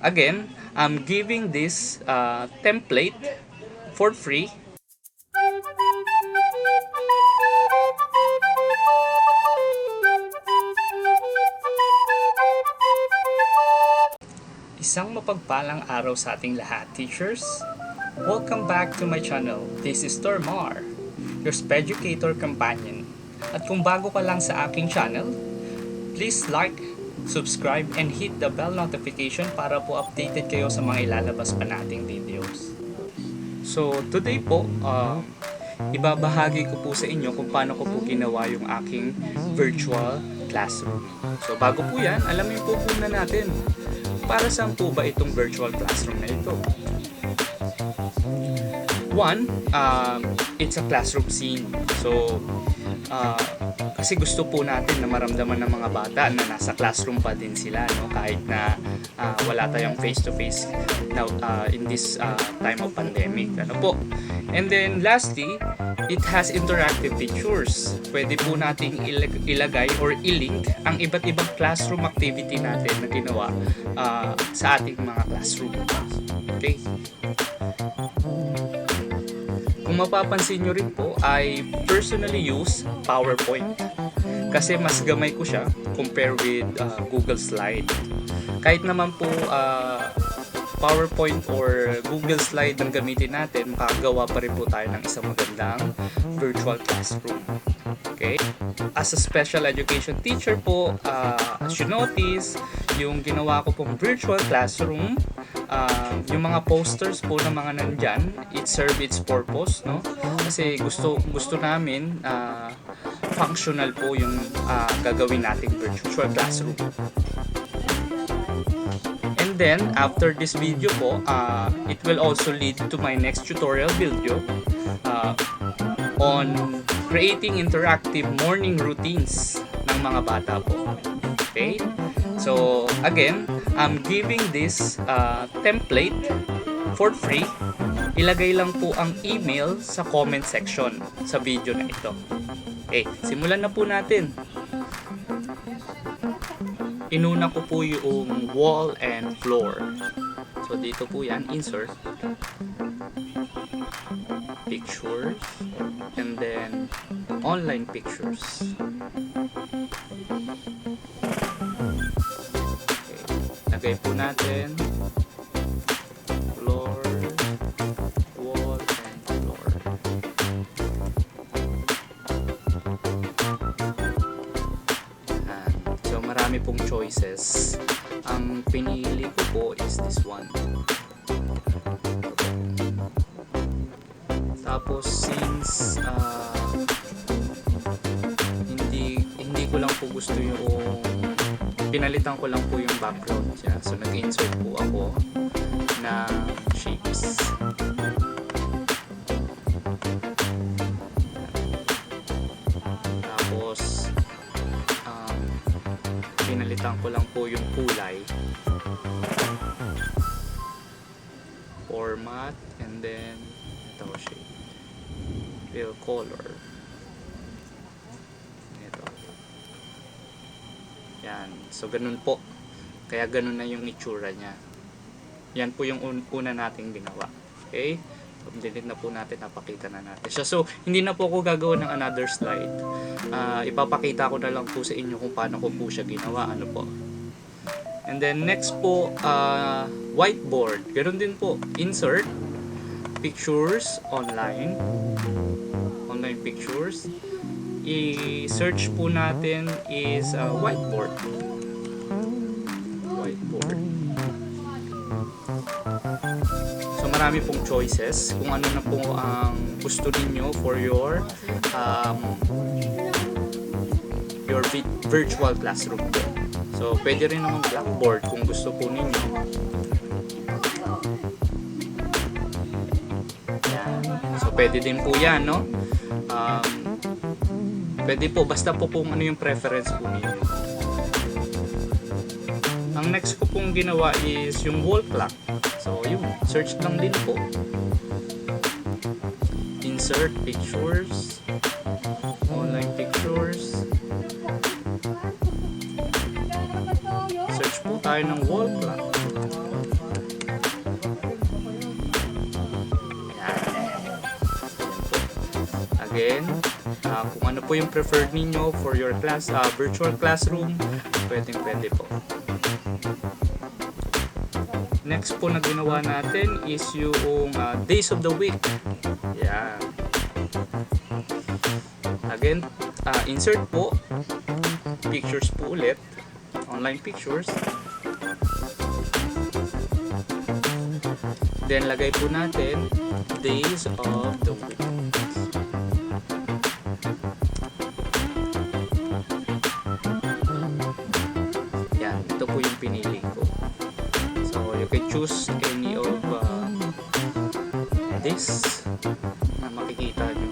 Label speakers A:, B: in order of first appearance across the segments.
A: Again, I'm giving this template for free. Isang mapagpalang araw sa ating lahat, teachers. Welcome back to my channel. This is Tormar, your Speducator companion. At kung bago ka lang sa aking channel, please like, subscribe, and hit the bell notification para po updated kayo sa mga ilalabas pa nating videos. So, today po, ibabahagi ko po sa inyo kung paano ko po ginawa yung aking virtual classroom. So, bago po yan, alamin po muna natin, para saan po ba itong virtual classroom na ito? One, it's a classroom scene. So, kasi gusto po natin na maramdaman ng mga bata na nasa classroom pa din sila, no? Kahit na wala tayong face-to-face now in this time of pandemic. Ano po? And then lastly, it has interactive pictures. Pwede po nating ilagay or i-link ang iba't ibang classroom activity natin na ginawa sa ating mga classroom. Okay? Kung mapapansin nyo rin po, I personally use PowerPoint kasi mas gamay ko siya compare with Google Slide. Kahit naman po PowerPoint or Google Slide ang gamitin natin, makagawa pa rin po tayo ng isang magandang virtual classroom. Okay? As a special education teacher po, as you notice, yung ginawa ko pong virtual classroom, yung mga posters po na mga nandyan, it serve its purpose, no? Kasi gusto namin functional po yung gagawin nating virtual classroom. And then after this video po, it will also lead to my next tutorial video on creating interactive morning routines ng mga bata po. Okay? So again, I'm giving this template for free. Ilagay lang po ang email sa comment section sa video na ito. Okay, simulan na po natin. Inuna ko po yung wall and floor. So dito po yan, insert, pictures, and then online pictures. Lagay po natin floor, wall, and floor. So marami pong choices. Ang pinili ko po is this one. Tapos since hindi ko lang po gusto yung pinalitan ko lang po yung background niya. So nag-insert po ako na shapes. Tapos pinalitan ko lang po yung kulay, format, and then ito shape, fill color. Yan. So, ganun po. Kaya ganun na yung itsura niya. Yan po yung una nating ginawa. Okay? So, delete na po natin. Napakita na natin siya. So, hindi na po ako gagawa ng another slide. Ipapakita ko na lang po sa inyo kung paano ko po siya ginawa. Ano po. And then, next po, whiteboard. Ganun din po. Insert, pictures, online. Online pictures. I-search po natin is whiteboard. Whiteboard. So marami pong choices kung ano na po ang gusto niyo for your virtual classroom po. So pwede rin naman blackboard kung gusto po ninyo. Yan. So pwede din po yan, no? Pwede po, basta po kung ano yung preference po ninyo. Ang next ko pong ginawa is yung wall clock. So, yun, search lang din po. Insert pictures, online pictures. Search po tayo ng wall clock. again, kung ano po yung preferred ninyo for your class, virtual classroom, pwede po. Next po na ginawa natin is yung days of the week. Yan. Again, insert po pictures po ulit, online pictures. Then lagay po natin days of the week. Yan, ito po yung pinili ko. So you can choose any of this na makikita nyo.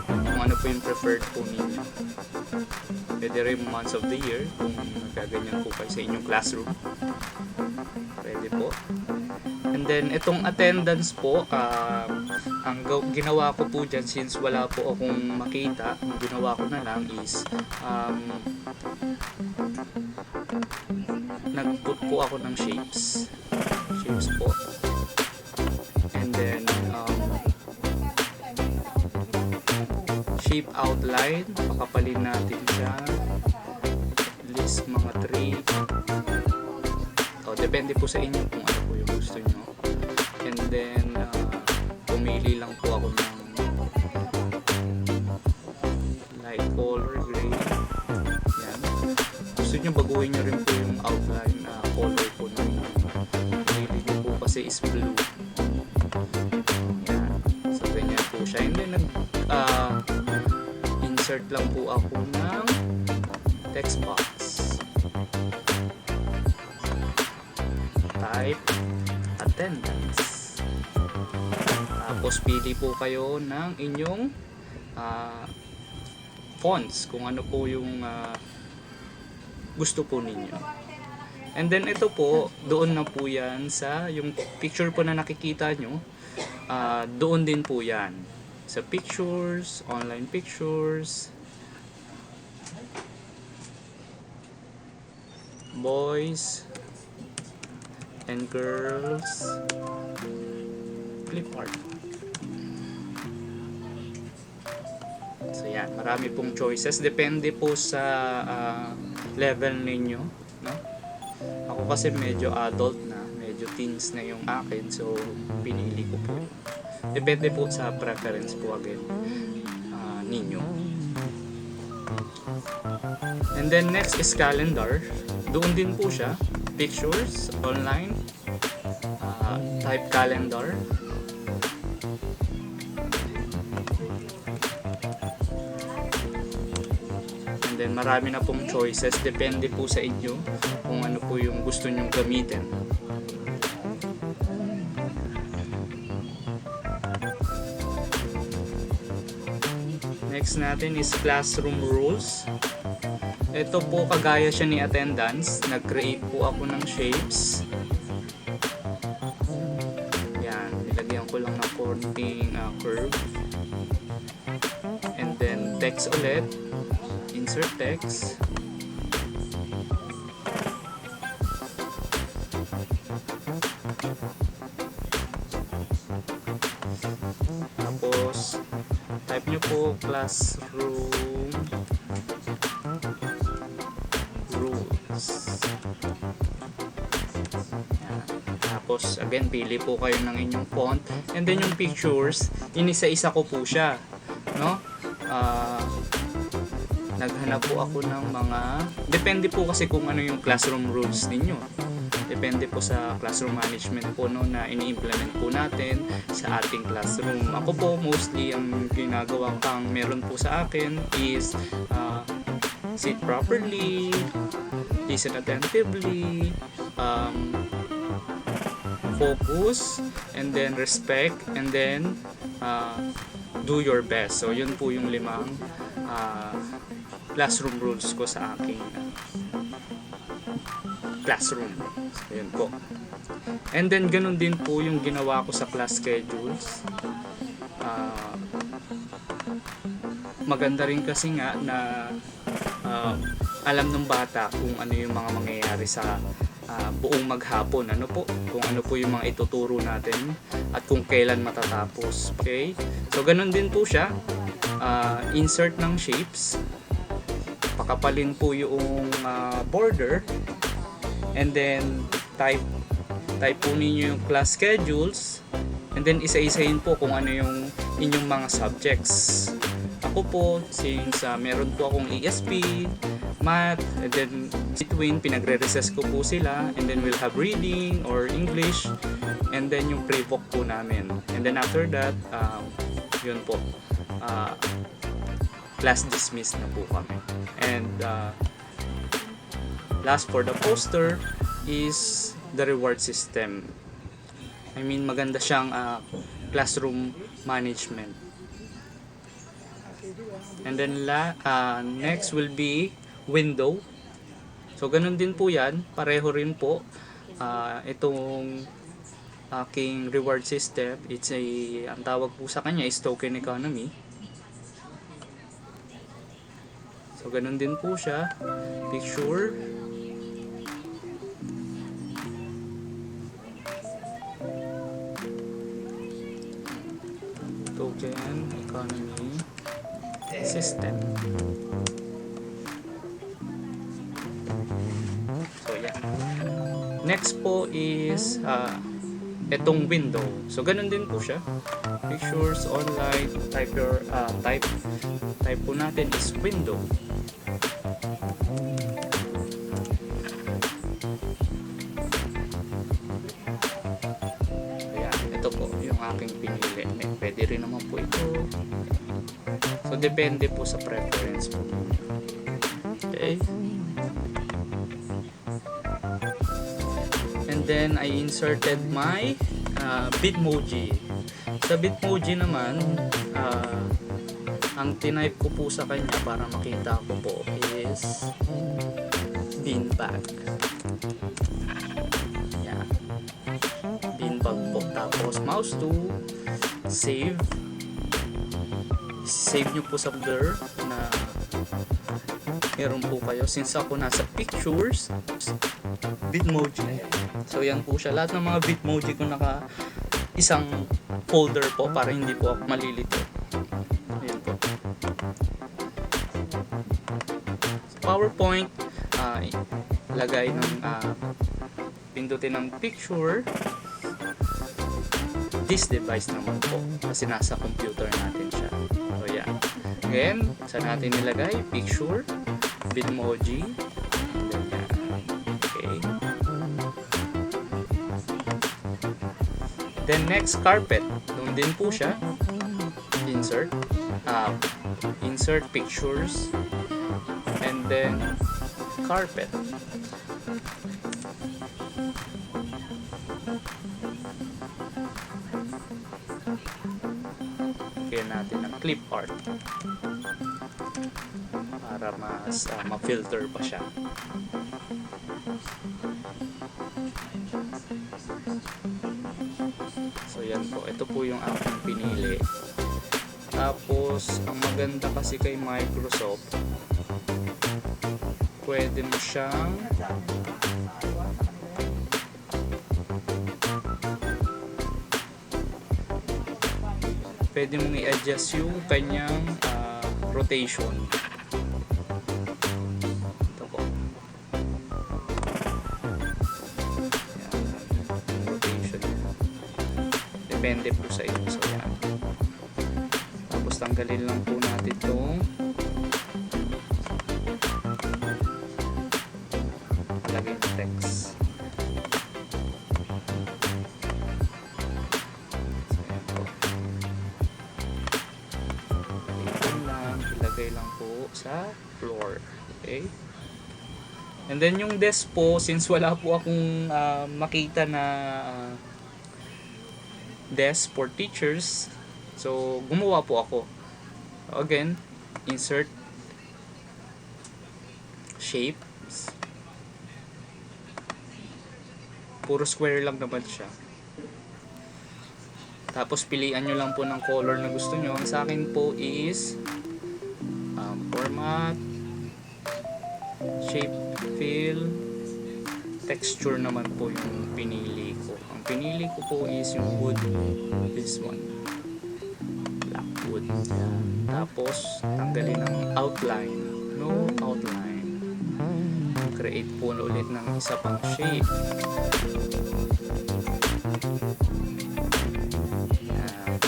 A: Kung ano po yung preferred po ninyo. Pwede rin months of the year kung nagaganyan po kayo sa inyong classroom. Pwede po. And then itong attendance po, ang ginawa ko po dyan, since wala po akong makita, ang ginawa ko na lang is nag-put po ako ng shapes po, and then shape outline, pakapalin natin siya, list mga 3. Depende po sa inyo kung ano po yung gusto nyo. And then pumili lang po ako ng light color, gray. Yan. Gusto nyo baguhin nyo rin po yung outline color po ng pumili nyo po kasi is blue. Yan. So ganyan po siya. And then insert lang po ako ng text box. Type attendance. Tapos pili po kayo ng inyong fonts kung ano po yung gusto po ninyo. And then ito po, doon na po yan sa yung picture po na nakikita nyo, doon din po yan sa pictures, online pictures, boys and girls clip art. So yan, marami pong choices, depende po sa level ninyo, no? Ako kasi medyo adult na, medyo teens na yung akin, so pinili ko po. Depende po sa preference po again ninyo. And then next is calendar. Doon din po siya, pictures, online, type calendar. And then marami na pong choices, depende po sa inyo kung ano po yung gusto nyong gamitin. Next natin is classroom rules. Ito po kagaya siya ni attendance. Nag-create po ako ng shapes. Yan, nilagyan ko lang ng pointing curve. And then text ulit. Insert text. Tapos type nyo po classroom rules. Yan. Tapos again, pili po kayo ng inyong font. And then yung pictures, inisa-isa ko po siya, no? Naghanap po ako ng mga, depende po kasi kung ano yung classroom rules ninyo. Depende po sa classroom management po, no, na ini-implement po natin sa ating classroom. Ako po mostly ang ginagawa kang meron po sa akin is sit properly, listen attentively, focus, and then respect, and then do your best. So yun po yung 5 classroom rules ko sa aking classroom. So yun po. And then ganun din po yung ginawa ko sa class schedules. Maganda rin kasi nga na alam ng bata kung ano yung mga mangyayari sa buong maghapon. Ano po? Kung ano po yung mga ituturo natin at kung kailan matatapos. Okay? So, ganun din po siya. Insert ng shapes. Pakapalin po yung border. And then, type po ninyo yung class schedules. And then, isa-isahin po kung ano yung inyong mga subjects. Ako po, since meron po akong ESP, math, and then between, pinagre-recess ko po sila, and then we'll have reading or English, and then yung pre-book po namin. And then after that, yun po, class dismissed na po kami. And last for the poster is the reward system. I mean, maganda siyang classroom management. And then next will be window. So ganun din po yan, pareho rin po. Itong aking reward system, ang tawag po sa kanya is token economy. So ganun din po siya, picture, token economy system. So yan. Next po is itong window. So ganun din po siya. Pictures online, type po natin is window. Ayan, ito po yung aking pinili. Pwede rin naman po ito. So depende po sa preference po. Okay. And then I inserted my Bitmoji. Sa Bitmoji naman, ang tinype ko po sa kanya para makita ko po is beanbag. Yan. Beanbag po. Tapos mouse to save. Save nyo po sa folder na meron po kayo. Since ako nasa pictures, Bitmoji. So yan po siya. Lahat ng mga Bitmoji ko naka isang folder po para hindi po ako malilito. Ayan po. Sa PowerPoint, lagay ng pindutin ng picture. This device naman po kasi nasa computer natin siya. So yan. Again, saan natin nilagay? Picture, Bitmoji. Okay. Then next, carpet. Doon din po siya. Insert. Insert pictures. And then carpet. Lagyan natin ang clip art para mas ma-filter pa siya. So yan po, ito po yung aking pinili. Tapos ang maganda kasi kay Microsoft, pwede mo siyang i-adjust yung kanyang rotation. Ito po. Yan, rotation. Depende po sa inyo. So yan. Tapos tanggalin lang po natin itong lagay ng text. Ilagay lang po sa floor. Okay? And then yung desk po, since wala po akong makita na desk for teachers, so gumawa po ako. Again, insert shapes. Puro square lang naman siya. Tapos pilian nyo lang po ng color na gusto nyo. Ang sa akin po is format, shape, fill, texture naman po yung pinili ko. Ang pinili ko po is yung wood, this one, black wood. Yan. Tapos tanggalin ng outline, no outline. Create po ulit ng isa pang shape. Yan.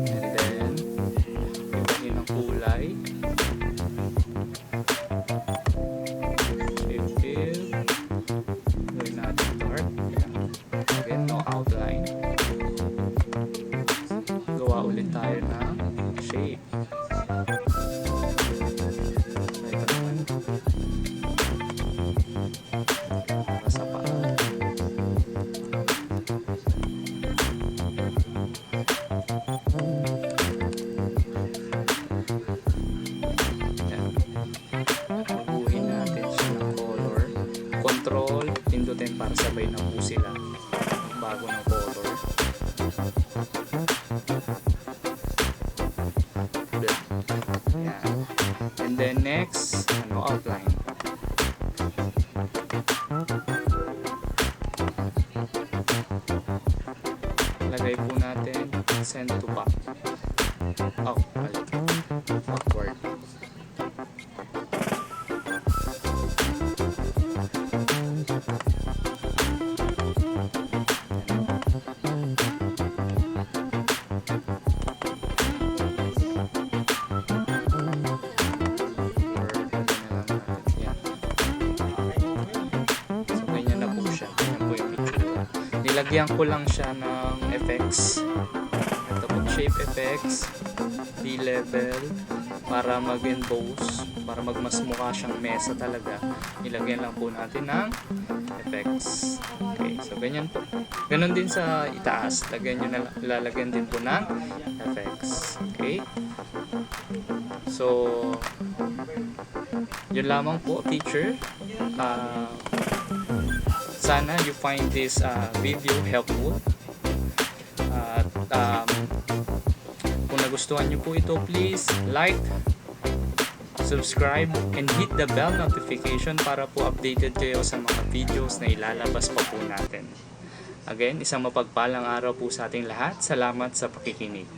A: And then ibahin ang kulay. Gawin natin dark. Again, no outline. Gawa ulit tayo ng shape. Ito naman. Para sa paa. Yan. Baguhin natin siya ng color. Control, pindutin para sabay na po sila. Bago ng color. Black. Yan. And then next, outline. Lagay po natin send to back. Backward. Nilagyan ko lang siya ng effects. Ito po, shape effects, D-level, para mag-emboss, para magmas mukha siyang mesa talaga. Nilagyan lang po natin ng effects. Okay, so ganyan po. Ganon din sa itaas. Lalagyan din po ng effects. Okay. So, yun lamang po, teacher. Sana you find this video helpful. Kung nagustuhan nyo po ito, please like, subscribe, and hit the bell notification para po updated kayo sa mga videos na ilalabas pa po natin. Again, isang mapagpalang araw po sa ating lahat. Salamat sa pakikinig.